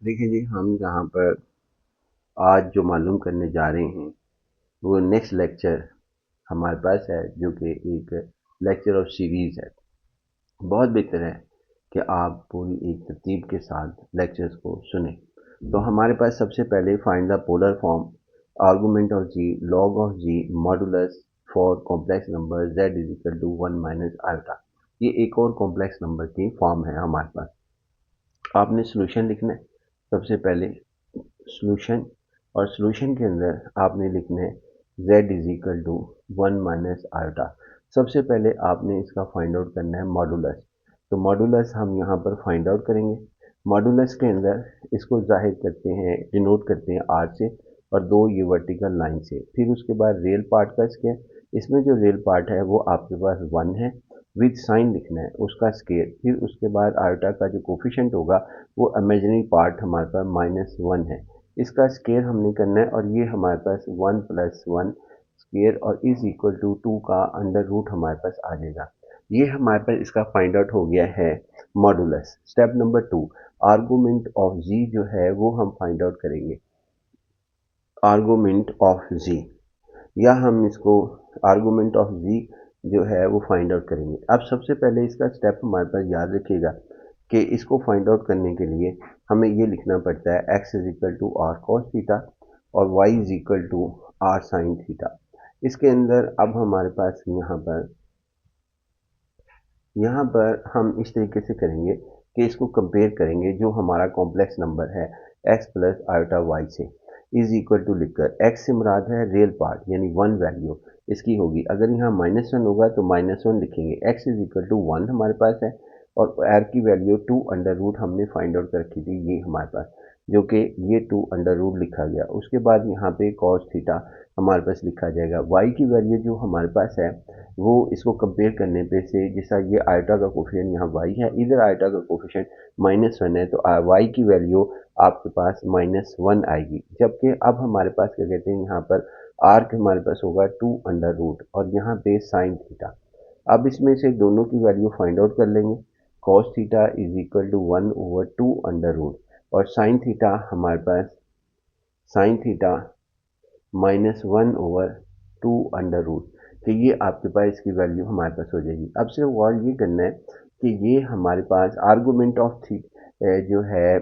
देखिए जी, हम यहाँ पर आज जो मालूम करने जा रहे हैं वो नेक्स्ट लेक्चर हमारे पास है, जो कि एक लेक्चर ऑफ सीरीज़ है। बहुत बेहतर है कि आप पूरी एक तरतीब के साथ लेक्चर्स को सुने। तो हमारे पास सबसे पहले find the polar form, argument of z, log of z, modulus for complex number z is equal to 1 minus iota. ये एक और कॉम्प्लेक्स नंबर की फॉर्म है हमारे पास। आपने सोल्यूशन लिखना है सबसे पहले, सॉल्यूशन, और सॉल्यूशन के अंदर आपने लिखना है z is equal to 1 minus iota. सबसे पहले आपने इसका फाइंड आउट करना है मॉडुलस। तो मॉडुलस हम यहाँ पर फाइंड आउट करेंगे। मॉडुलस के अंदर इसको जाहिर करते हैं, डिनोट करते हैं आर से और दो ये वर्टिकल लाइन से। फिर उसके बाद रियल पार्ट का स्क्वायर। इसमें जो रियल पार्ट है वो आपके पास 1 है, विद साइन लिखना है उसका स्क्वायर। फिर उसके बाद आयोटा का जो कोफिशिएंट होगा वो इमेजिनरी पार्ट हमारे पास -1 है, इसका स्केयर हमने करना है। और ये हमारे पास 1 प्लस 1 स्केयर और इज इक्वल टू 2 का अंडर रूट हमारे पास आ जाएगा। ये हमारे पास इसका फाइंड आउट हो गया है modulus. Step number 2, argument of जी जो है वो हम फाइंड आउट करेंगे। आर्गूमेंट ऑफ जी, या हम इसको आर्गूमेंट ऑफ जी जो है वो फाइंड आउट करेंगे। अब सबसे पहले इसका स्टेप हमारे पास याद रखिएगा कि इसको फाइंड आउट करने के लिए हमें ये लिखना पड़ता है x is equal to r cos theta और y is equal to r sine theta. इसके अंदर अब हमारे पास यहाँ पर हम इस तरीके से करेंगे कि इसको कंपेयर करेंगे जो हमारा कॉम्प्लेक्स नंबर है x प्लस आयोटा वाई से, इज इक्वल टू लिखकर x से मुराद है रियल पार्ट यानी 1 वैल्यू इसकी होगी। अगर यहाँ -1 होगा तो -1 लिखेंगे। x इज इक्वल टू 1 हमारे पास है और r की वैल्यू 2 अंडर रूट हमने फाइंड आउट कर रखी थी, ये हमारे पास, जो कि ये 2 अंडर रूट लिखा गया। उसके बाद यहाँ पे cos थीटा हमारे पास लिखा जाएगा। y की वैल्यू जो हमारे पास है वो इसको कंपेयर करने पे से, जैसा ये आयोटा का कोफिशिएंट यहाँ y है, इधर आयोटा का कोफिशिएंट -1 है, तो y की वैल्यू आपके पास -1 आएगी। जबकि अब हमारे पास क्या कहते हैं, यहाँ पर r के हमारे पास होगा 2 अंडर रूट और यहाँ पे साइन थीटा। अब इसमें से दोनों की वैल्यू फाइंड आउट कर लेंगे। cos theta is equal to 1/2 under root और साइन थीटा हमारे पास, साइन थीटा -1/2 अंडर रूट। तो ये आपके पास इसकी वैल्यू हमारे पास हो जाएगी। अब सिर्फ और ये करना है कि ये हमारे पास आर्गूमेंट ऑफ थी जो है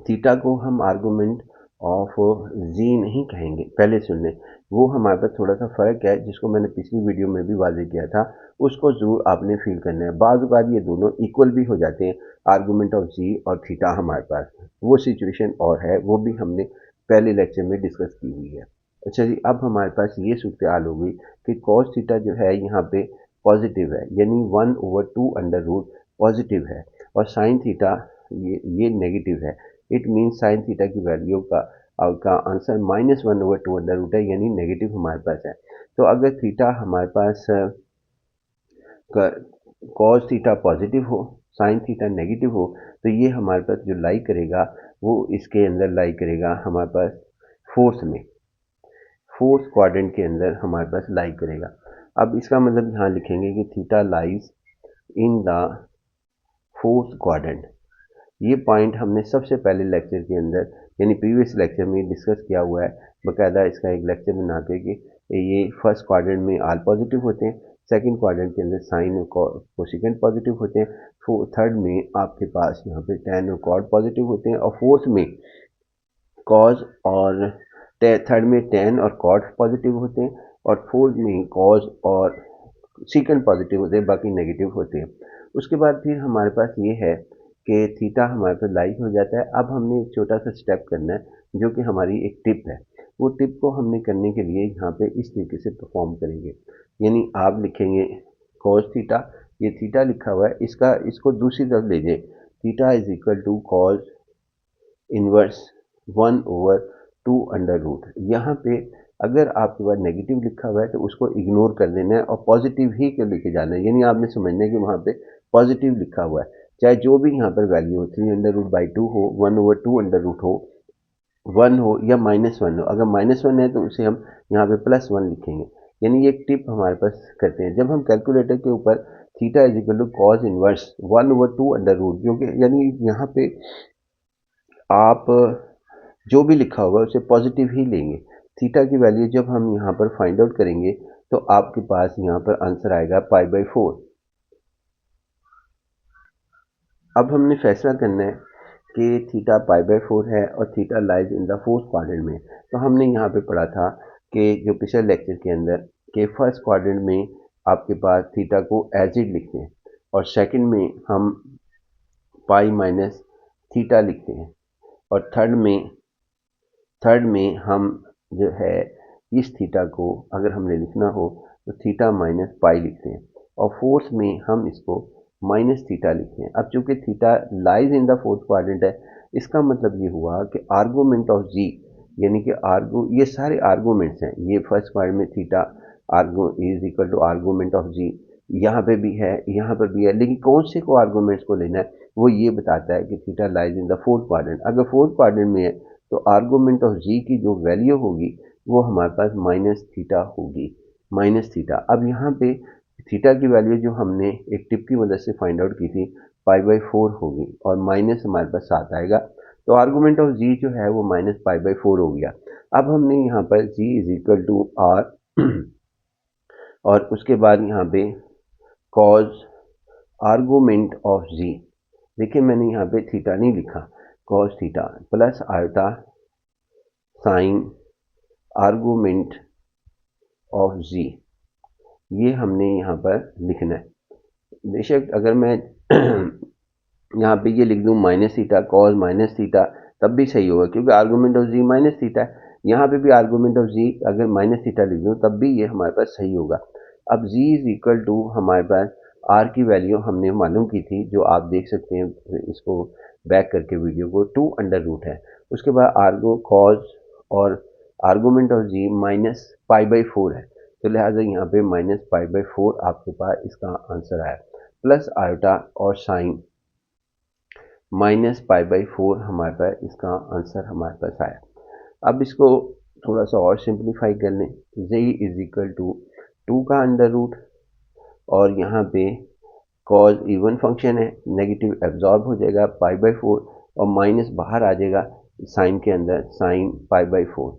थीटा को हम आर्गूमेंट ऑफ जी नहीं कहेंगे, पहले सुन लें। वो हमारे पास थोड़ा सा फ़र्क है जिसको मैंने पिछली वीडियो में भी वाजे किया था, उसको ज़रूर आपने फील करना है। बाज़ बार ये दोनों इक्वल भी हो जाते हैं, आर्गूमेंट ऑफ जी और थीटा हमारे पास, वो सिचुएशन और है, वो भी हमने पहले लेक्चर में डिस्कस की हुई है। अच्छा जी, अब हमारे पास ये सूरत हाल हो गई कि कॉस थीटा जो है यहाँ पे पॉजिटिव है, यानी 1/2 अंडर रूट पॉजिटिव है, और साइन थीटा ये नेगेटिव है। इट मीन साइन थीटा की वैल्यू का आंसर -1/2 अंडर रूट है, यानी नेगेटिव हमारे पास है। तो अगर थीटा हमारे पास कॉस थीटा पॉजिटिव हो, साइन थीटा नेगेटिव हो, तो ये हमारे पास जो लाई करेगा वो इसके अंदर लाई करेगा हमारे पास फोर्थ में, फोर्थ क्वाड्रेंट के अंदर हमारे पास लाई करेगा। अब इसका मतलब यहाँ लिखेंगे कि theta lies in the fourth quadrant. ये पॉइंट हमने सबसे पहले लेक्चर के अंदर यानी प्रीवियस लेक्चर में डिस्कस किया हुआ है, बाकायदा इसका एक लेक्चर बना के कि ये फर्स्ट क्वाड्रेंट में आल पॉजिटिव होते हैं, सेकंड क्वाड्रेंट के अंदर साइन और कोसिकेंट पॉजिटिव होते हैं, थर्ड में आपके पास यहाँ पे टेन और कॉड पॉजिटिव होते हैं, और फोर्थ में कॉज और थर्ड में टेन और कॉड पॉजिटिव होते हैं, और फोर्थ में कॉज और सीकेंड पॉजिटिव होते हैं, बाकी नेगेटिव होते हैं। उसके बाद फिर हमारे पास ये है कि थीटा हमारे पास लाइक हो जाता है। अब हमने एक छोटा सा स्टेप करना है जो कि हमारी एक टिप है। वो टिप को हमने करने के लिए यहाँ पे इस तरीके से परफॉर्म करेंगे, यानी आप लिखेंगे कॉस थीटा, ये थीटा लिखा हुआ है, इसको दूसरी तरफ ले जाए, theta is equal to cos inverse 1/2 under root. यहाँ पे अगर आपके पास नेगेटिव लिखा हुआ है तो उसको इग्नोर कर देना है और पॉजिटिव ही के लेके जाना है, यानी आपने समझना है कि वहाँ पे पॉजिटिव लिखा हुआ है, चाहे जो भी यहाँ पर वैल्यू हो, 3/2 हो, 1/2 अंडर रूट हो, 1 हो या -1 हो। अगर -1 है तो उसे हम यहाँ पे +1 लिखेंगे। यानी ये एक टिप हमारे पास करते हैं, जब हम कैलकुलेटर के ऊपर theta is equal to cos inverse 1/2 under root, जो कि यानी यहाँ पे आप जो भी लिखा होगा उसे पॉजिटिव ही लेंगे। थीटा की वैल्यू जब हम यहाँ पर फाइंड आउट करेंगे तो आपके पास यहाँ पर आंसर आएगा π/4। अब हमने फैसला करना है कि थीटा π/4 है और theta lies in the fourth quadrant में। तो हमने यहाँ पे पढ़ा था कि जो पिछले लेक्चर के अंदर कि फर्स्ट क्वाड्रेंट में आपके पास थीटा को एज इट लिखते हैं और सेकंड में हम पाई माइनस थीटा लिखते हैं और थर्ड में हम जो है इस थीटा को अगर हमने लिखना हो तो थीटा माइनस पाई लिखते हैं और फोर्थ में हम इसको माइनस थीटा लिखते हैं। अब चूंकि theta lies in the fourth quadrant है, इसका मतलब ये हुआ कि आर्गूमेंट ऑफ जी, यानी कि ये सारे आर्गूमेंट्स हैं। ये फर्स्ट क्वाड्रेंट में theta arg is equal to argument of Z, यहाँ पे भी है, यहाँ पर भी है, लेकिन कौन से को आर्गूमेंट्स को लेना है वो ये बताता है कि theta lies in the fourth quadrant. अगर फोर्थ क्वाड्रेंट में है तो आर्गूमेंट ऑफ जी की जो वैल्यू होगी वो हमारे पास माइनस थीटा होगी, माइनस थीटा। अब यहाँ पे थीटा की वैल्यू जो हमने एक टिप की मदद से फाइंड आउट की थी π/4 होगी और माइनस हमारे पास 7 आएगा, तो आर्गूमेंट ऑफ जी जो है वो माइनस π/4 हो गया। अब हमने यहाँ पर जी इज इक्वल टू आर और उसके बाद यहाँ पे कॉज आर्गूमेंट ऑफ जी, देखिए मैंने यहाँ पे थीटा नहीं लिखा, cos theta plus iota sine argument of z, ये हमने यहाँ पर लिखना है। बेशक अगर मैं यहाँ पे ये लिख दूँ minus theta cos minus theta तब भी सही होगा क्योंकि argument of z minus theta है। यहाँ पे भी आर्गूमेंट ऑफ जी अगर माइनस थीटा लिख दूँ तब भी ये हमारे पास सही होगा। अब जी इज इक्वल टू हमारे पास आर की वैल्यू हमने मालूम की थी, जो आप देख सकते हैं इसको बैक करके वीडियो को, 2√, है। उसके बाद आर्गो कॉज और आर्गूमेंट ऑफ जी माइनस π/4 है, तो लिहाजा यहाँ पे माइनस π/4 आपके पास इसका आंसर आया, प्लस आयोटा और साइन माइनस π/4 हमारे पास इसका आंसर हमारे पास आया। अब इसको थोड़ा सा और सिंप्लीफाई कर लें, z इज इक्वल टू 2 का अंडर रूट और यहाँ पे कॉज इवन फंक्शन है, नेगेटिव एब्जॉर्ब हो जाएगा π/4 और माइनस बाहर आ जाएगा साइन के अंदर, साइन π/4।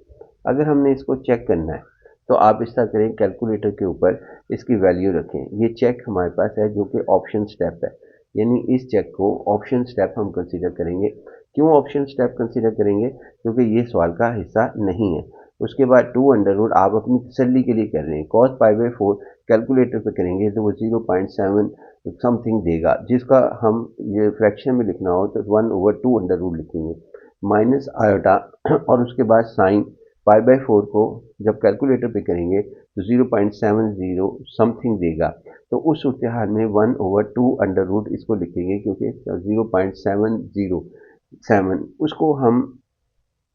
अगर हमने इसको चेक करना है तो आप इस तरह करें, कैलकुलेटर के ऊपर इसकी वैल्यू रखें। ये चेक हमारे पास है जो कि ऑप्शन स्टेप है, यानी इस चेक को ऑप्शन स्टेप हम कंसीडर करेंगे। क्यों ऑप्शन स्टेप कंसीडर करेंगे? क्योंकि ये सवाल का हिस्सा नहीं है। उसके बाद 2√, आप अपनी तसल्ली के लिए कर रहे हैं, कॉस π/4 कैलकुलेटर पे करेंगे तो वो 0.7 समथिंग देगा, जिसका हम ये फ्रैक्शन में लिखना हो तो 1/2 लिखेंगे, माइनस आयोटा और उसके बाद साइन π/4 को जब कैलकुलेटर पे करेंगे तो 0.70 समथिंग देगा। तो उस सूरत हाल में 1/2 इसको लिखेंगे क्योंकि 0.707 उसको हम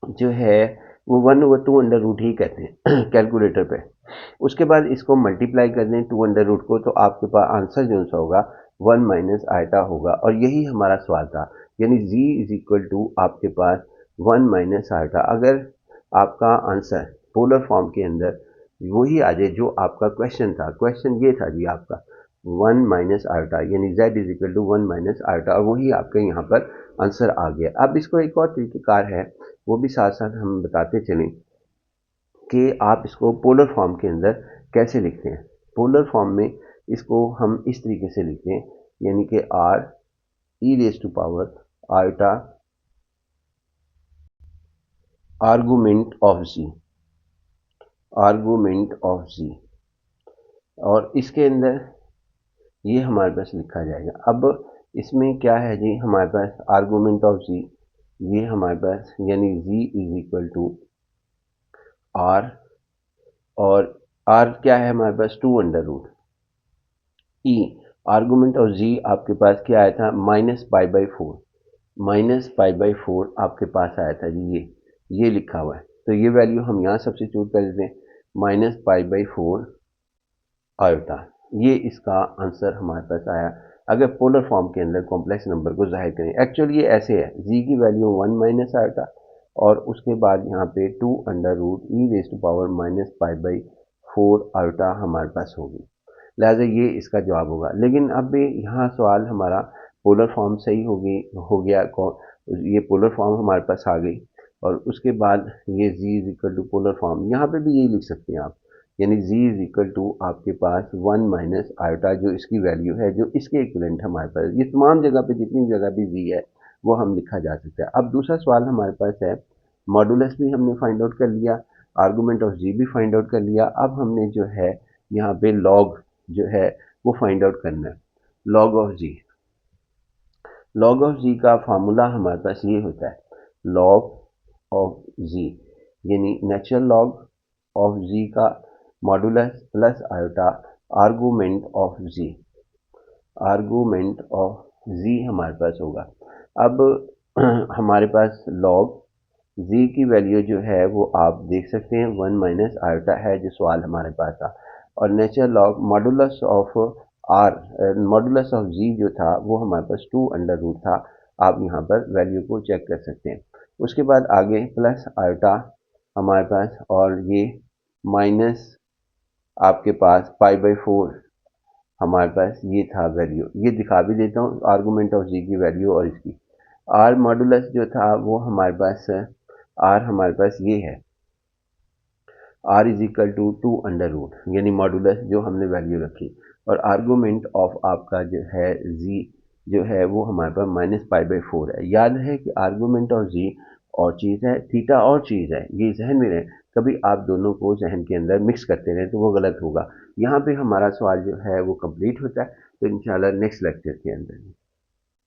जो है वो 1/2 ही कहते हैं कैलकुलेटर पे। उसके बाद इसको मल्टीप्लाई कर दें 2 को, तो आपके पास आंसर जो सा होगा 1 माइनस आयटा होगा और यही हमारा सवाल था, यानी z इज इक्वल टू आपके पास 1 माइनस आयटा। अगर आपका आंसर पोलर फॉर्म के अंदर वही आ जाए जो आपका क्वेश्चन था, क्वेश्चन ये था जी आपका 1 माइनस आयोटा, यानी z is equal to 1 minus iota, और वही आपके यहाँ पर आंसर आ गया। अब इसको एक और तरीक़ेकार है, वो भी साथ साथ हम बताते चलें कि आप इसको पोलर फॉर्म के अंदर कैसे लिखते हैं। पोलर फॉर्म में इसको हम इस तरीके से लिखते हैं, यानी कि r e⁻ iota argument of z, argument of z, और इसके अंदर ये हमारे पास लिखा जाएगा। अब इसमें क्या है जी, हमारे पास आर्गूमेंट ऑफ जी, ये हमारे पास यानी z is equal to r, और r क्या है हमारे पास 2√, e आर्गूमेंट ऑफ जी आपके पास क्या आया था माइनस π/4, माइनस π/4 आपके पास आया था जी, ये लिखा हुआ है, तो ये वैल्यू हम यहाँ सब्स्टिट्यूट कर देते हैं, माइनस π/4 आयोटा, ये इसका आंसर हमारे पास आया। अगर पोलर फॉर्म के अंदर कॉम्प्लेक्स नंबर को जाहिर करें, एक्चुअली ये ऐसे है, जी की वैल्यू 1 माइनस आयोटा और उसके बाद यहाँ पे 2√e⁻ माइनस π/4 आयोटा हमारे पास होगी, लिहाजा ये इसका जवाब होगा। लेकिन अब भी यहाँ सवाल हमारा पोलर फॉर्म सही हो गया ये पोलर फॉर्म हमारे पास आ गई। और उसके बाद ये z is equal to polar form, यहाँ पे भी यही लिख सकते हैं आप, यानी z इज इक्वल टू आपके पास 1 माइनस आयोटा, जो इसकी वैल्यू है, जो इसके इक्विवेलेंट हमारे पास, ये तमाम जगह पे जितनी जगह भी z है वो हम लिखा जा सकता है। अब दूसरा सवाल हमारे पास है, मॉडुलस भी हमने फाइंड आउट कर लिया, आर्गूमेंट ऑफ जी भी फाइंड आउट कर लिया। अब हमने जो है यहाँ पे लॉग जो है वो फाइंड आउट करना है। Log of z, log of z का फार्मूला हमारे पास ये होता है, लॉग ऑफ जी यानी नेचुरल लॉग ऑफ जी का modulus plus iota argument of z, argument of z हमारे पास होगा। अब हमारे पास लॉग जी की वैल्यू जो है वो आप देख सकते हैं 1 माइनस आयोटा है, जो सवाल हमारे पास था। और natural log modulus of r, modulus of जी जो था वो हमारे पास 2 अंडर रूट था। आप यहाँ पर वैल्यू को चेक कर सकते हैं। उसके बाद आगे प्लस आयोटा हमारे पास, और ये माइनस आपके पास पाई/4 हमारे पास ये था वैल्यू। ये दिखा भी देता हूँ आर्गूमेंट ऑफ जी की वैल्यू और इसकी। आर मॉडुलस जो था वो हमारे पास, आर हमारे पास ये है, r is equal to 2 under root, यानी मॉडुलस जो हमने वैल्यू रखी। और आर्गूमेंट ऑफ आपका जो है जी जो है वो हमारे पास -पाई/4 है। याद है कि आर्गूमेंट ऑफ जी और चीज़ है, थीटा और चीज़ है, ये जहन में रहे। कभी आप दोनों को जहन के अंदर मिक्स करते रहें तो वो गलत होगा। यहाँ पे हमारा सवाल जो है वो कंप्लीट होता है। तो इंशाल्लाह नेक्स्ट लेक्चर के अंदर